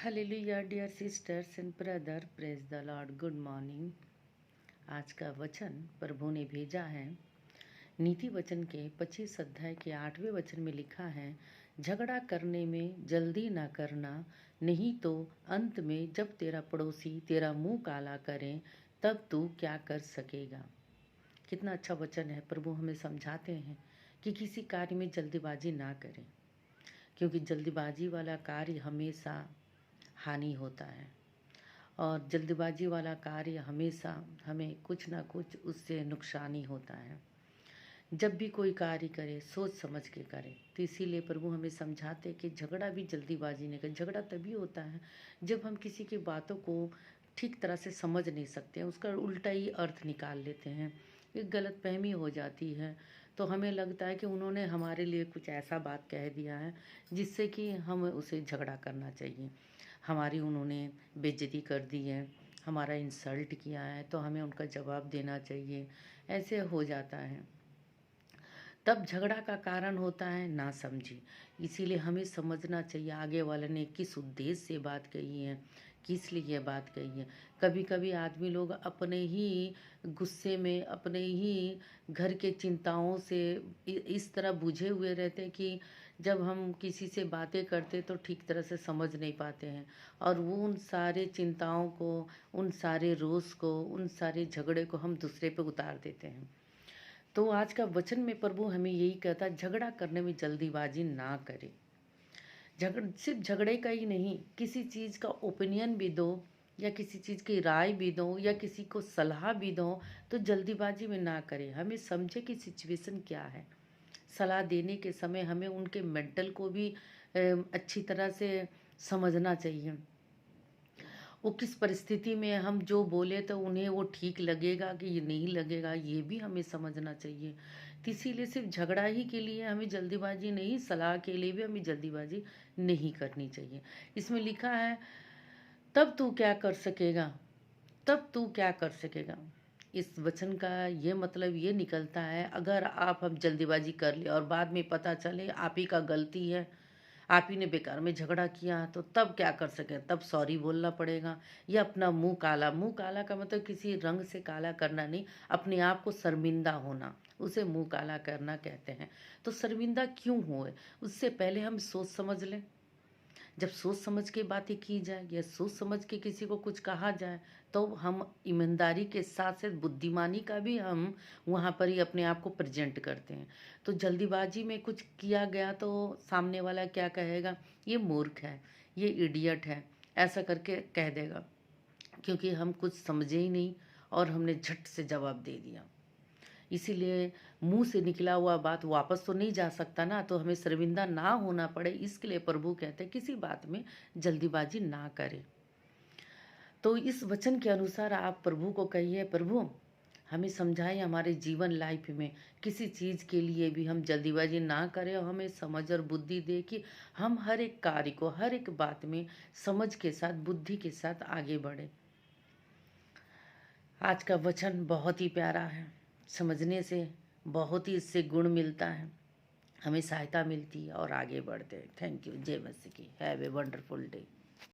Hallelujah dear sisters and brother, praise the Lord. Good morning. आज का वचन प्रभु ने भेजा है। नीति वचन के 25 अध्याय के 8वें वचन में लिखा है, झगड़ा करने में जल्दी ना करना, नहीं तो अंत में जब तेरा पड़ोसी तेरा मुंह काला करे तब तू क्या कर सकेगा। कितना अच्छा वचन है। प्रभु हमें समझाते हैं कि किसी कार्य में जल्दीबाजी ना करें, क्योंकि जल्दीबाजी वाला कार्य हमेशा हानि होता है और जल्दबाजी वाला कार्य हमेशा हमें कुछ ना कुछ उससे नुकसान ही होता है। जब भी कोई कार्य करे सोच समझ के करे। तो इसीलिए प्रभु हमें समझाते कि झगड़ा भी जल्दीबाजी नहीं करे। झगड़ा तभी होता है जब हम किसी की बातों को ठीक तरह से समझ नहीं सकते हैं, उसका उल्टा ही अर्थ निकाल लेते हैं, एक गलतफहमी हो जाती है। तो हमें लगता है कि उन्होंने हमारे लिए कुछ ऐसा बात कह दिया है जिससे कि हमें उसे झगड़ा करना चाहिए। हमारी उन्होंने बेइज्जती कर दी है, हमारा इंसल्ट किया है, तो हमें उनका जवाब देना चाहिए। ऐसे हो जाता है, तब झगड़ा का कारण होता है ना समझी। इसीलिए हमें समझना चाहिए आगे वाले ने किस उद्देश्य से बात कही है, किस लिए ये बात कही है। कभी कभी आदमी लोग अपने ही गुस्से में, अपने ही घर के चिंताओं से इस तरह बुझे हुए रहते हैं कि जब हम किसी से बातें करते तो ठीक तरह से समझ नहीं पाते हैं, और वो उन सारे चिंताओं को, उन सारे रोष को, उन सारे झगड़े को हम दूसरे पे उतार देते हैं। तो आज का वचन में प्रभु हमें यही कहता है, झगड़ा करने में जल्दीबाजी ना करें। सिर्फ झगड़े का ही नहीं, किसी चीज़ का ओपिनियन भी दो या किसी चीज़ की राय भी दो या किसी को सलाह भी दो तो जल्दीबाजी में ना करें। हमें समझे कि सिचुएशन क्या है। सलाह देने के समय हमें उनके मेंटल को भी अच्छी तरह से समझना चाहिए। वो किस परिस्थिति में हम जो बोले तो उन्हें वो ठीक लगेगा कि ये नहीं लगेगा, ये भी हमें समझना चाहिए। तो इसीलिए सिर्फ झगड़ा ही के लिए हमें जल्दीबाजी नहीं, सलाह के लिए भी हमें जल्दीबाजी नहीं करनी चाहिए। इसमें लिखा है, तब तू क्या कर सकेगा, तब तू क्या कर सकेगा। इस वचन का ये मतलब ये निकलता है, अगर आप हम जल्दीबाजी कर ले और बाद में पता चले आप ही का गलती है, आप ही ने बेकार में झगड़ा किया, तो तब क्या कर सकें। तब सॉरी बोलना पड़ेगा या अपना मुंह काला। मुंह काला का मतलब किसी रंग से काला करना नहीं, अपने आप को शर्मिंदा होना, उसे मुंह काला करना कहते हैं। तो शर्मिंदा क्यों होए, उससे पहले हम सोच समझ लें। जब सोच समझ के बातें की जाए या सोच समझ के किसी को कुछ कहा जाए तो हम ईमानदारी के साथ साथ बुद्धिमानी का भी हम वहाँ पर ही अपने आप को प्रेजेंट करते हैं। तो जल्दीबाजी में कुछ किया गया तो सामने वाला क्या कहेगा, ये मूर्ख है, ये इडियट है, ऐसा करके कह देगा, क्योंकि हम कुछ समझे ही नहीं और हमने झट से जवाब दे दिया। इसीलिए मुंह से निकला हुआ बात वापस तो नहीं जा सकता ना, तो हमें शर्मिंदा ना होना पड़े, इसके लिए प्रभु कहते हैं किसी बात में जल्दीबाजी ना करें। तो इस वचन के अनुसार आप प्रभु को कहिए, प्रभु हमें समझाएं हमारे जीवन लाइफ में किसी चीज़ के लिए भी हम जल्दीबाजी ना करें, और हमें समझ और बुद्धि दे कि हम हर एक कार्य को, हर एक बात में समझ के साथ, बुद्धि के साथ आगे बढ़े। आज का वचन बहुत ही प्यारा है, समझने से बहुत ही इससे गुण मिलता है, हमें सहायता मिलती है और आगे बढ़ते हैं। Thank you. जय मसीह की। Have a wonderful day.